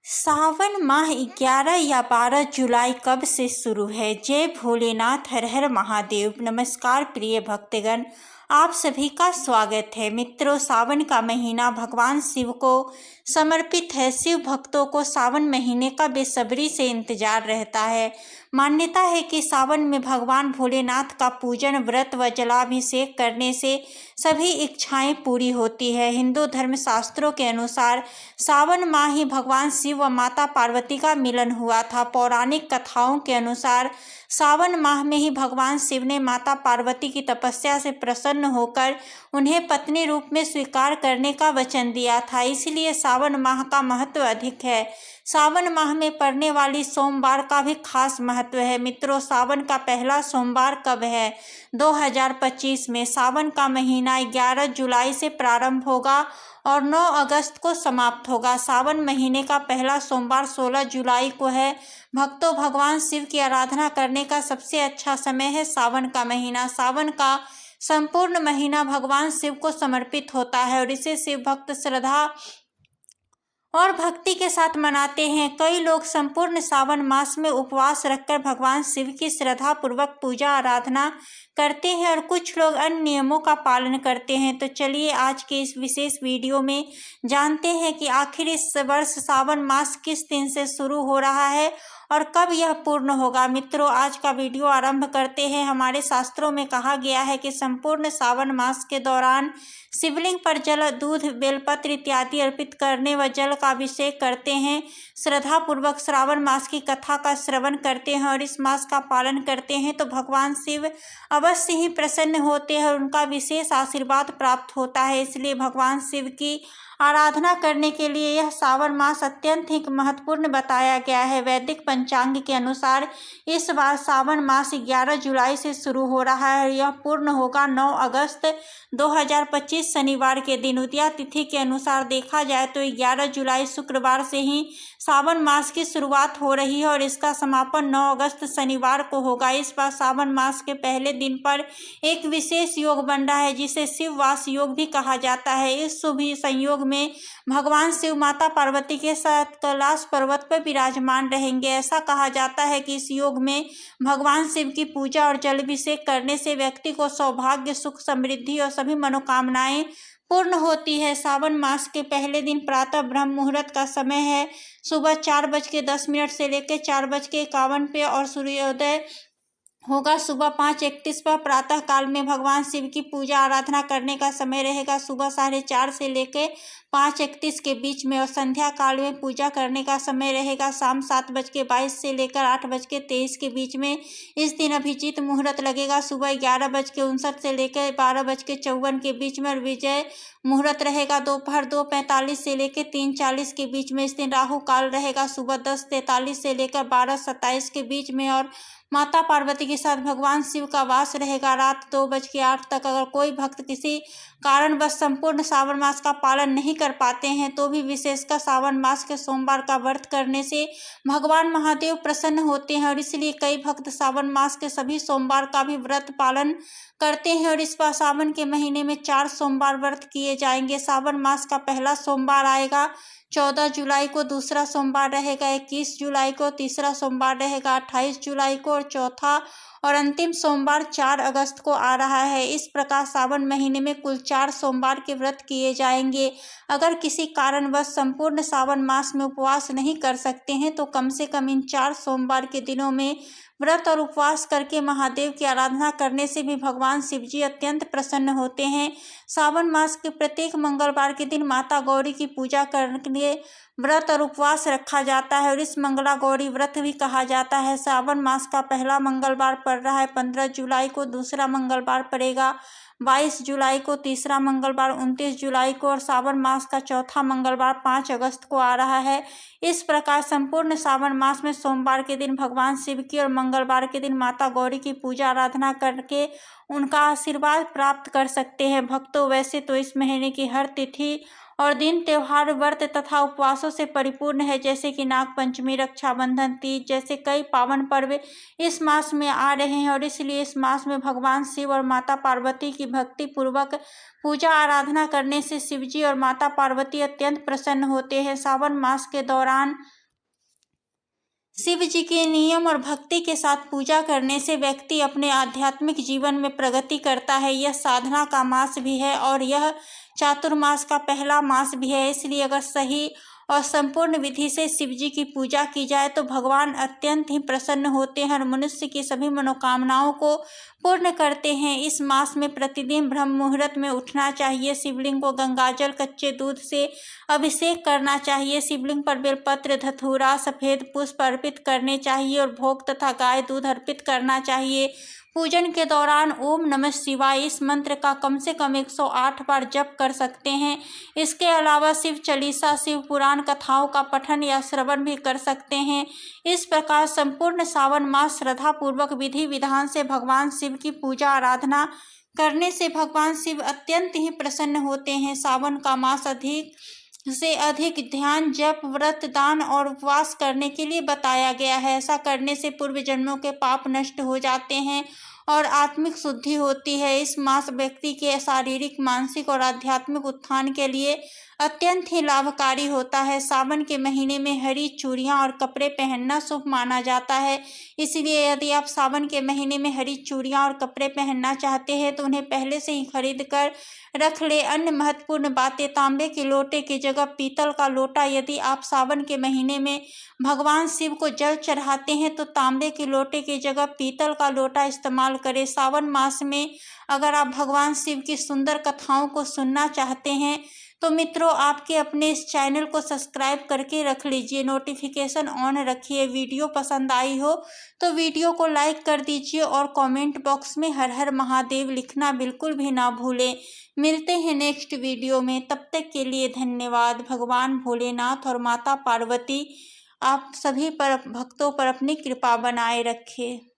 सावन माह 11 या 12 जुलाई कब से शुरू है। जय भोलेनाथ, हर हर महादेव। नमस्कार प्रिय भक्तगण, आप सभी का स्वागत है। मित्रों, सावन का महीना भगवान शिव को समर्पित है। शिव भक्तों को सावन महीने का बेसब्री से इंतजार रहता है। मान्यता है कि सावन में भगवान भोलेनाथ का पूजन, व्रत व जलाभिषेक करने से सभी इच्छाएं पूरी होती है। हिंदू धर्म शास्त्रों के अनुसार सावन माह ही भगवान शिव व माता पार्वती का मिलन हुआ था। पौराणिक कथाओं के अनुसार सावन माह में ही भगवान शिव ने माता पार्वती की तपस्या से प्रसन्न होकर उन्हें पत्नी रूप में स्वीकार करने का वचन दिया था। इसलिए सावन माह का महत्व अधिक है। सावन माह में पड़ने वाली सोमवार का भी खास महत्व है। मित्रों, सावन का पहला सोमवार कब है? 2025 में। सावन का महीना 11 जुलाई से प्रारंभ होगा और 9 अगस्त को समाप्त होगा। सावन महीने का पहला सोमवार 16 जुलाई को है। भक्तों, भगवान शिव की आराधना करने का सबसे अच्छा समय है सावन का महीना। सावन का संपूर्ण महीना भगवान शिव को समर्पित होता है और इसे शिव भक्त श्रद्धा और भक्ति के साथ मनाते हैं। कई लोग संपूर्ण सावन मास में उपवास रखकर भगवान शिव की श्रद्धा पूर्वक पूजा आराधना करते हैं और कुछ लोग अन्य नियमों का पालन करते हैं। तो चलिए आज के इस विशेष वीडियो में जानते हैं कि आखिर इस वर्ष सावन मास किस दिन से शुरू हो रहा है और कब यह पूर्ण होगा। मित्रों, आज का वीडियो आरंभ करते हैं। हमारे शास्त्रों में कहा गया है कि संपूर्ण सावन मास के दौरान शिवलिंग पर जल, दूध, बेलपत्र इत्यादि अर्पित करने व जल का अभिषेक करते हैं। श्रद्धा पूर्वक श्रावण मास की कथा का श्रवण करते हैं और इस मास का पालन करते हैं तो भगवान शिव अवश्य ही प्रसन्न होते हैं और उनका विशेष आशीर्वाद प्राप्त होता है। इसलिए भगवान शिव की आराधना करने के लिए यह सावन मास अत्यंत ही महत्वपूर्ण बताया गया है। वैदिक पंचांग के अनुसार इस बार सावन मास 11 जुलाई से शुरू हो रहा है और यह पूर्ण होगा 9 अगस्त 2025 शनिवार के दिन। उदया तिथि के अनुसार देखा जाए तो 11 जुलाई शुक्रवार से ही सावन मास की शुरुआत हो रही है और इसका समापन 9 अगस्त शनिवार को होगा। इस बार सावन मास के पहले दिन पर एक विशेष योग बन रहा है जिसे शिववास योग भी कहा जाता है। इस शुभ संयोग में भगवान शिव माता पार्वती के साथ कैलाश पर्वत पर विराजमान रहेंगे। ऐसा कहा जाता है कि इस योग में भगवान शिव की पूजा और जलाभिषेक करने से व्यक्ति को सौभाग्य, सुख, समृद्धि और सभी मनोकामनाएं पूर्ण होती है। सावन मास के पहले दिन प्रातः ब्रह्म मुहूर्त का समय है। सुबह 4:10 से लेकर 4:51 पे और सूर्योदय होगा सुबह 5:31 पर। प्रातः काल में भगवान शिव की पूजा आराधना करने का समय रहेगा सुबह 4:30 से लेकर 5:31 के बीच में और संध्या काल में पूजा करने का समय रहेगा शाम 7:22 से लेकर 8:23 के बीच में। इस दिन अभिजीत मुहूर्त लगेगा सुबह 11:59 से लेकर 12:54 के बीच में और विजय मुहूर्त रहेगा दोपहर 2:45 से लेकर 3:40 के बीच में। इस दिन राहु काल रहेगा सुबह 10:43 से लेकर 12:27 के बीच में और माता पार्वती के साथ भगवान शिव का वास रहेगा रात 2:08 तक। अगर कोई भक्त किसी कारणवश संपूर्ण सावन मास का पालन नहीं कर पाते हैं तो भी विशेषकर सावन मास के सोमवार का व्रत करने से भगवान महादेव प्रसन्न होते हैं और इसलिए कई भक्त सावन मास के सभी सोमवार का भी व्रत पालन करते हैं और इस बार सावन के महीने में 4 सोमवार व्रत किए जाएंगे। सावन मास का पहला सोमवार आएगा 14 जुलाई को, दूसरा सोमवार रहेगा 21 जुलाई को, तीसरा सोमवार रहेगा 28 जुलाई को और चौथा और अंतिम सोमवार 4 अगस्त को आ रहा है। इस प्रकार सावन महीने में कुल 4 सोमवार के व्रत किए जाएंगे। अगर किसी कारणवश संपूर्ण सावन मास में उपवास नहीं कर सकते हैं तो कम से कम इन 4 सोमवार के दिनों में व्रत और उपवास करके महादेव की आराधना करने से भी भगवान शिवजी अत्यंत प्रसन्न होते हैं। सावन मास के प्रत्येक मंगलवार के दिन माता गौरी की पूजा करने के लिए व्रत और उपवास रखा जाता है और इस मंगला गौरी व्रत भी कहा जाता है। सावन मास का पहला मंगलवार पड़ रहा है 15 जुलाई को, दूसरा मंगलवार पड़ेगा 22 जुलाई को, तीसरा मंगलवार 29 जुलाई को और सावन मास का चौथा मंगलवार 5 अगस्त को आ रहा है। इस प्रकार संपूर्ण सावन मास में सोमवार के दिन भगवान शिव की और मंगलवार के दिन माता गौरी की पूजा आराधना करके उनका आशीर्वाद प्राप्त कर सकते हैं। भक्तों, वैसे तो इस महीने की हर तिथि और दिन त्योहार व्रत तथा उपवासों से परिपूर्ण है, जैसे कि नाग पंचमी, रक्षाबंधन, तीज जैसे कई पावन पर्व इस मास में आ रहे हैं और इसलिए इस मास में भगवान शिव और माता पार्वती की भक्ति पूर्वक पूजा आराधना करने से शिवजी और माता पार्वती अत्यंत प्रसन्न होते हैं। सावन मास के दौरान शिव जी के नियम और भक्ति के साथ पूजा करने से व्यक्ति अपने आध्यात्मिक जीवन में प्रगति करता है। यह साधना का मास भी है और यह चातुर्मास का पहला मास भी है, इसलिए अगर सही और संपूर्ण विधि से शिव जी की पूजा की जाए तो भगवान अत्यंत ही प्रसन्न होते हैं और मनुष्य की सभी मनोकामनाओं को पूर्ण करते हैं। इस मास में प्रतिदिन ब्रह्म मुहूर्त में उठना चाहिए। शिवलिंग को गंगाजल, कच्चे दूध से अभिषेक करना चाहिए। शिवलिंग पर बेलपत्र, धतूरा, सफेद पुष्प अर्पित करने चाहिए और भोग तथा गाय दूध अर्पित करना चाहिए। पूजन के दौरान ओम नमः शिवाय इस मंत्र का कम से कम 108 बार जप कर सकते हैं। इसके अलावा शिव चालीसा, शिव पुराण कथाओं का पठन या श्रवण भी कर सकते हैं। इस प्रकार संपूर्ण सावन मास श्रद्धा पूर्वक विधि विधान से भगवान शिव की पूजा आराधना करने से भगवान शिव अत्यंत ही प्रसन्न होते हैं। सावन का मास अधिक से अधिक ध्यान, जप, व्रत, दान और उपवास करने के लिए बताया गया है। ऐसा करने से पूर्व जन्मों के पाप नष्ट हो जाते हैं और आत्मिक शुद्धि होती है। इस मास व्यक्ति के शारीरिक, मानसिक और आध्यात्मिक उत्थान के लिए अत्यंत ही लाभकारी होता है। सावन के महीने में हरी चूड़ियां और कपड़े पहनना शुभ माना जाता है, इसलिए यदि आप सावन के महीने में हरी चूड़ियां और कपड़े पहनना चाहते हैं तो उन्हें पहले से ही खरीद कर रख ले। अन्य महत्वपूर्ण बातें, तांबे के लोटे की जगह पीतल का लोटा। यदि आप सावन के महीने में भगवान शिव को जल चढ़ाते हैं तो तांबे के लोटे की जगह पीतल का लोटा इस्तेमाल करें। सावन मास में अगर आप भगवान शिव की सुंदर कथाओं को सुनना चाहते हैं तो मित्रों आपके अपने इस चैनल को सब्सक्राइब करके रख लीजिए, नोटिफिकेशन ऑन रखिए। वीडियो पसंद आई हो तो वीडियो को लाइक कर दीजिए और कमेंट बॉक्स में हर हर महादेव लिखना बिल्कुल भी ना भूलें। मिलते हैं नेक्स्ट वीडियो में, तब तक के लिए धन्यवाद। भगवान भोलेनाथ और माता पार्वती आप सभी पर भक्तों पर अपनी कृपा बनाए रखे।